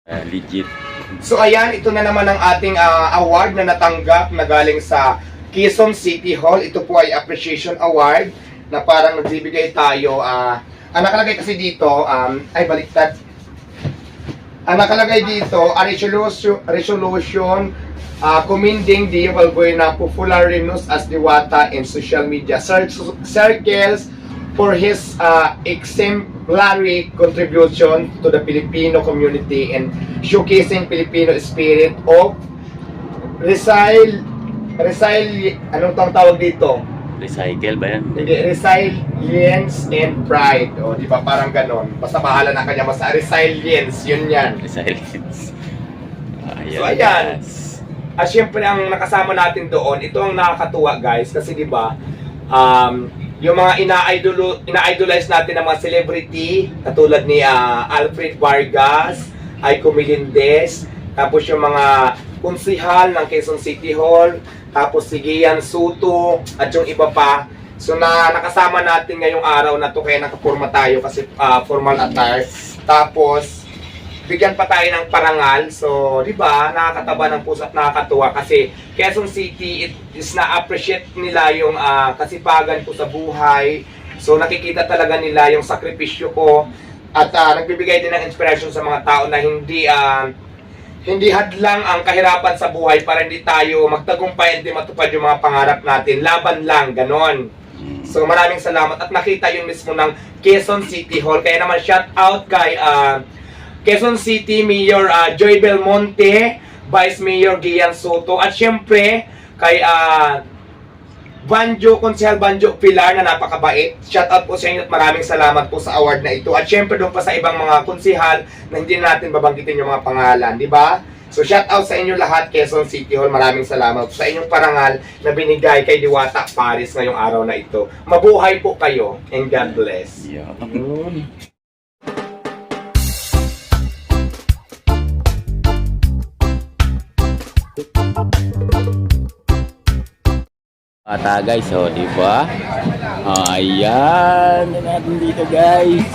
Legit. So ayan, ito na naman ang ating award na natanggap na galing sa Quezon City Hall. Ito po ay appreciation award na parang nagbibigay tayo. Ang nakalagay kasi dito, ay baliktad. Ang nakalagay dito, a resolution commending the Valbuena popularly known as Diwata in social media circles for his exemplary contribution to the Filipino community and showcasing Filipino spirit of anong tawag dito? Recycle ba yan? Hindi, resilience and pride. O, di ba? Parang ganon. Basta bahala na kanya. Basta resilience, yun yan. Resilience. So, ayan. At syempre, ang nakasama natin doon, ito ang nakakatuwa, guys. Kasi, di ba, yung mga ina-idolize natin ng mga celebrity, katulad ni Alfred Vargas, Aiko Melendez, tapos yung mga konsihal ng Quezon City Hall, tapos si Gian Soto, at yung iba pa. So nakasama natin ngayong araw na to, kaya nakapurma tayo kasi formal attire. Tapos bigyan pa tayo ng parangal. So di ba, nakakataba ng puso at nakakatuwa kasi Quezon City is na-appreciate nila yung kasipagan ko sa buhay. So nakikita talaga nila yung sakripisyo ko at nagbibigay din ng inspiration sa mga tao na hindi hadlang ang kahirapan sa buhay para hindi tayo magtagumpay, hindi matupad yung mga pangarap natin. Laban lang, ganon. So maraming salamat at nakita yun mismo ng Quezon City Hall. Kaya naman shout out kay Quezon City Mayor Joy Belmonte, Vice Mayor Gian Soto, at syempre kay Konsehal Banjo Pilar na napakabait. Shout out po sa inyo at maraming salamat po sa award na ito. At syempre doon pa sa ibang mga konsehal na hindi natin babanggitin yung mga pangalan, di ba? So shout out sa inyo lahat, Quezon City Hall. Maraming salamat po sa inyong parangal na binigay kay Diwata Paris ngayong araw na ito. Mabuhay po kayo and God bless. Yeah. Ata guys, oh, di ba? Ayan, natin dito guys.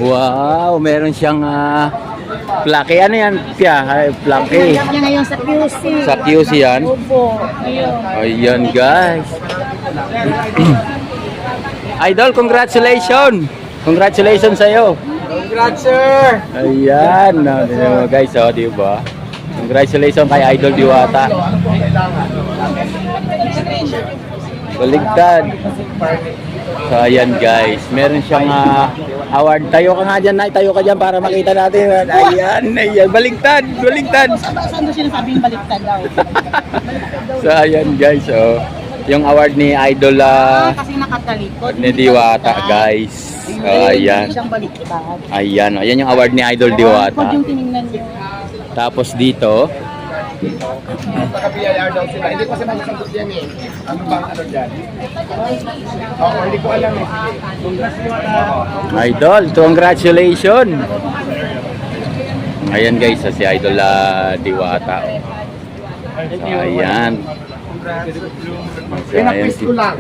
Wow, meron siyang plaque. Ano yan, Pia? Plaque. Tanggap niya ngayon sa QC. Sa QC yan? Opo. Ayun. Ayan guys. Idol, congratulations! Congratulations sa'yo. Congrats, sir! Ayan, guys, oh, di ba? Congratulations kay Idol Diwata. Baligtad. So ayan guys, meron siyang award. Tayo ka nga dyan, Nay. Tayo ka dyan para makita natin. Ayan, ayan. Baligtad, baligtad. Saan doon sinasabing baliktad daw? So ayan guys, oh. Yung award ni Idol Kasi nakatalikod. ni Diwata guys. So ayan. Siyang baliktad. Ayan, oh. Ayan yung award ni Idol Diwata. Yung tinignan niyo. Tapos dito, Naka-BIR daw sila. Hindi ko kasi masasagot yan eh. Ano bang ano dyan? Oo, hindi ko alam eh. Idol, congratulations. Ayan guys, si Idol Diwata. So, ayan. So, ayan Pinakwis ko lang.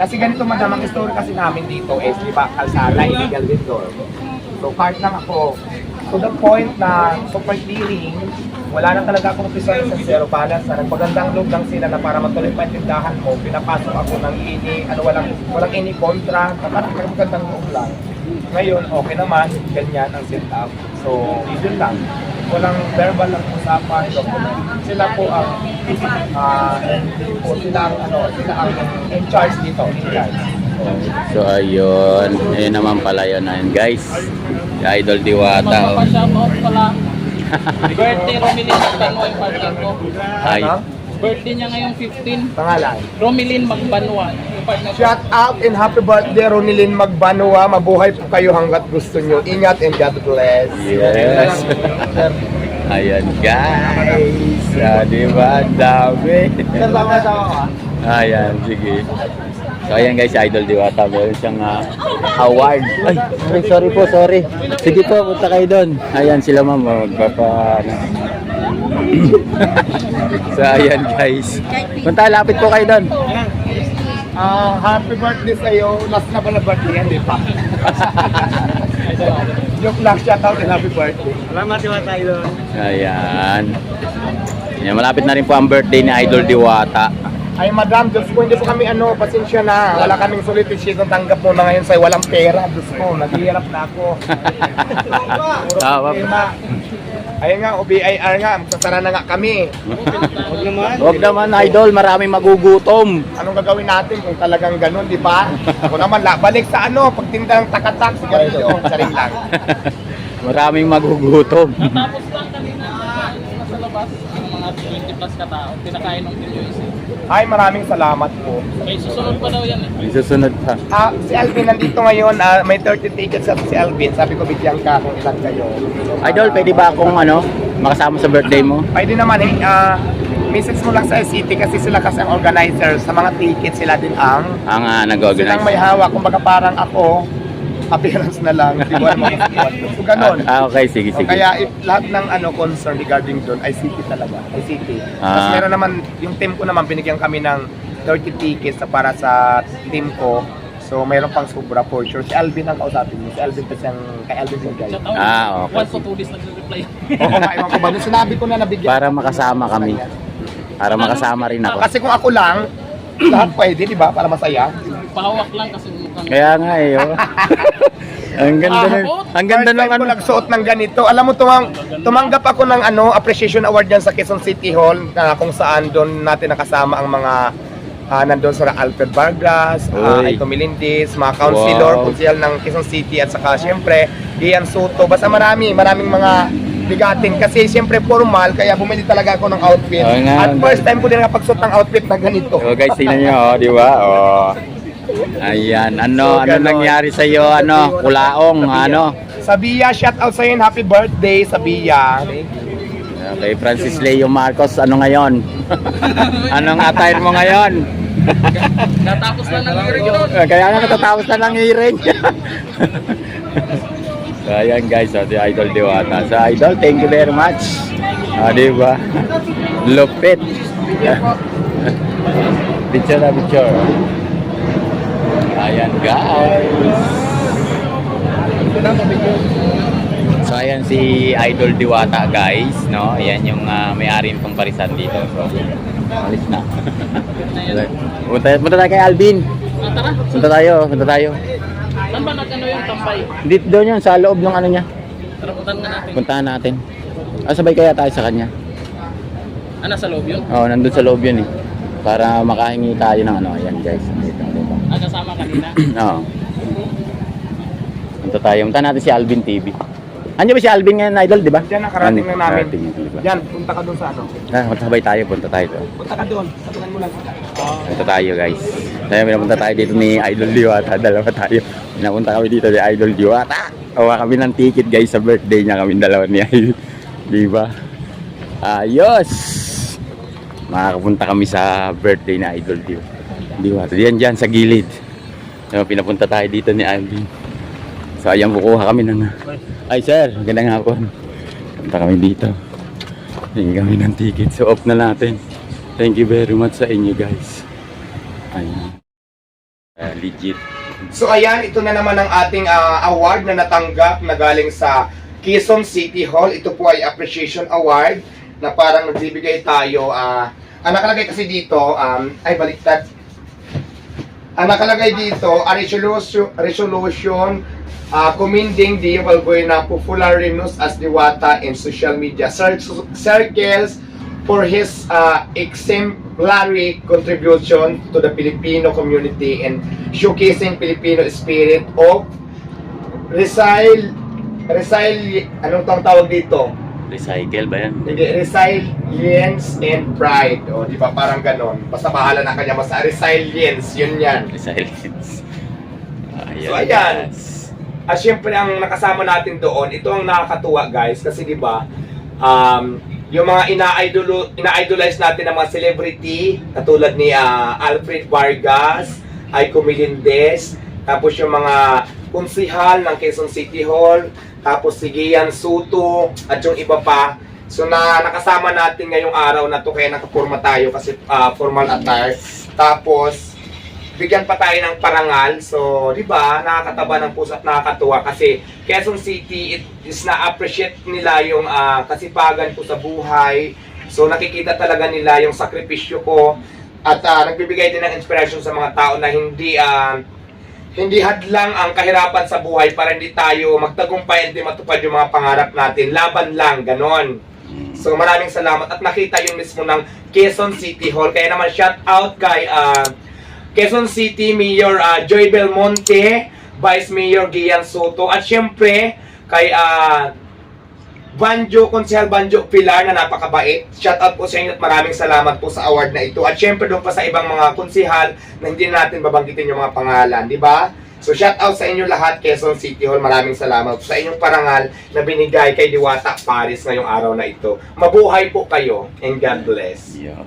Kasi ganito madam, ang story kasi namin dito is, di ba, kalsada, illegal din doon. So, part lang ako. To the point na super clearing, wala na talaga akong opisyon sa zero balance na nagpagandang loob lang sila na para matuloy pa yung tindahan mo, pinapasok ako ng walang ini kontra, parang magandang loob lang. Ngayon, okay naman, ganyan ang setup. So, yun lang. Walang verbal lang usapan, sila po ang sila ang in charge dito, in charge. So ayun, ayun naman pala yun ayun guys. Si Idol Diwata. Oh. Shoutout pala. Birthday Romilin Magbanwa yung partner ko. Ay, Birthday niya ngayong 15. Pangalan. Romilin Magbanwa yung partner ko. Shout out and happy birthday Ronilyn Magbanwa. Mabuhay po kayo hanggat gusto nyo. Ingat and God bless. yes. Ayan guys. Diba? Dami. Ayan, sige. So ayan guys, Idol Diwata, meron siyang award. Ay, sorry po, sorry. Sige po, punta kayo doon. Ayan sila ma'am, magpapa... So ayan guys. Punta, lapit po kayo doon. Happy birthday sa'yo. Last na pala birthday yan, di pa? Joke lang, shoutout and happy birthday. Salamat yung tayo. Ayan. Ayan, malapit na rin po ang birthday ni Idol Diwata. Ay madam, Diyos ko, hindi po kami pasensya na. Wala kaming solicitation, tanggap mo na ngayon sa'yo. Walang pera, Diyos ko, naghihirap na ako. Puro problema. Ayun nga, OBIR nga, magsasara na nga kami. Huwag naman. Huwag naman, Idol, maraming magugutom. Anong gagawin natin kung talagang ganun, di ba? Ako naman, balik sa pagtinda ng takatak, sigarilyo, saring lang. Maraming magugutom. Tapos lang kanina nasa labas ang mga 20 plus katao. Pinakain ng Team USA. Ay, maraming salamat po. May susunod pa daw yan eh. May susunod pa. Si Alvin nandito ngayon, may 30 tickets at si Alvin. Sabi ko, bigyan ka kung ilan kayo. Idol, pwede ba akong makasama sa birthday mo? Pwede naman message mo lang sa SCT kasi sila kasi ang organizer. Sa mga tickets sila din ang Nag-organize. silang may hawak. Kumbaga parang ako, appearance na lang. Hindi ko alam mga so, ganun. Okay, sige, O sige. kaya lahat ng concern regarding doon ay city talaga, ay city. Tapos meron naman, yung team ko naman, binigyan kami ng 30 tickets na para sa team ko. So mayroon pang sobra for sure. Si Alvin ang kausapin mo. Si Alvin kasi kay Alvin yung guy. Shout out. Okay. Once to 2 days nagre-reply. Oo, maiwan ko ba? Nung sinabi ko na nabigyan. Para makasama kami. Para makasama rin ako. Kasi kung ako lang, lahat pwede, di ba? Para masaya. Pahawak lang kasi mukhang... Kaya nga eh. Oh. Ang ganda ng First time ko nagsuot ng ganito. Alam mo, tumanggap ako ng appreciation award yan sa Quezon City Hall na kung saan doon natin nakasama ang mga nandun sa Alfred Vargas, Uy. Aito Melendez, mga councilor, Wow. konsehal ng Quezon City at saka syempre, Ian Soto. Basta maraming mga bigatin kasi syempre formal kaya bumili talaga ako ng outfit. Oo nga. At first time ko din nakapagsuot ng outfit na ganito. So guys, tingnan nyo, di ba? Oh. Ayan, ano ganon. nangyari sa iyo, kulaong, Sabia, shout out sa yun. Happy birthday, Sabia. Okay, Francis Leo Marcos, ano ngayon? Anong attire mo ngayon? Natapos lang ng hearing yun. Kaya nga natatapos na ng hearing. So ayan guys, si Idol Diwata. So Idol, thank you very much. Di ba? Lupit. Picture na picture. Ayan guys. So ayan si Idol Diwata guys, no? Ayan yung may-ari nitong parisan dito. So, alis na. Punta tayo kay Alvin. Tara. Punta tayo. Saan ba nag-ano yung tambay? Dito doon yun, sa loob ng niya. Tara, puntahan nga natin. Puntahan natin. Sabay kaya tayo sa kanya. Nasa loob yun? Oo, nandun sa loob yun eh. Para makahingi tayo ng ayan guys. Dito. Kasama kanina? Oo. Punta natin si Alvin TV. Andiyan ba si Alvin ngayon, Idol, di ba? Diyan, nakarating na namin. Nakarating na, di ba? Yan, punta ka doon sa Sabay tayo, punta tayo. Punta ka doon, sabihan mo lang. Punta tayo guys. Kaya pinapunta tayo dito ni Idol Diwata. Dalawa tayo. Pinapunta kami dito ni Idol Diwata. Kawa kami ng ticket guys sa birthday niya kami dalawa ni Idol. Di ba? Ayos! Makakapunta kami sa birthday ni Idol Diwata. Diyan dyan sa gilid. So, pinapunta tayo dito ni Alvin. So ayan, kukuha kami ng... Ay sir, magandang hapon. Punta kami dito. Hingi kami ng ticket. So off na natin. Thank you very much sa inyo guys. Ayan. Legit. So ayan, ito na naman ang ating award na natanggap na galing sa Quezon City Hall. Ito po ay appreciation award na parang nagbibigay tayo. Ang nakalagay kasi dito, ay baliktad. Ang nakalagay dito, a resolution commending the Valbuena popularly known as Diwata in social media circles for his exemplary contribution to the Filipino community and showcasing Filipino spirit of anong tawag dito? Recycle ba yan? Hindi, resilience and pride. O, di ba? Parang ganon. Basta bahala na kanya. Basta resilience, yun yan. Resilience. So, ayan. Siyempre, ang nakasama natin doon, ito ang nakakatuwa, guys. Kasi, di ba, yung mga ina-idolize natin ng mga celebrity, katulad ni Alfred Vargas, Aiko Melendez, tapos yung mga konsihal ng Quezon City Hall, tapos si Ian Soto, at yung iba pa. So nakasama natin ngayong araw na to, kaya nakapurma tayo kasi formal attire. Tapos bigyan pa tayo ng parangal. So, di ba, nakakataba ng puso at nakakatuwa kasi Quezon City is na-appreciate nila yung kasipagan ko sa buhay. So, nakikita talaga nila yung sakripisyo ko at nagbibigay din ng inspiration sa mga tao na hindi hadlang ang kahirapan sa buhay para hindi tayo magtagumpay, hindi matupad yung mga pangarap natin. Laban lang, ganon. So maraming salamat at nakita yun mismo ng Quezon City Hall. Kaya naman shout out kay Quezon City Mayor Joy Belmonte, Vice Mayor Gian Soto, at syempre kay Konsehal Banjo Pilar na napakabait. Shout out po sa inyo at maraming salamat po sa award na ito. At syempre doon pa sa ibang mga konsehal na hindi natin babanggitin yung mga pangalan, di ba? So shout out sa inyo lahat, Quezon City Hall. Maraming salamat sa inyong parangal na binigay kay Diwata Paris ngayong araw na ito. Mabuhay po kayo and God bless. Yeah.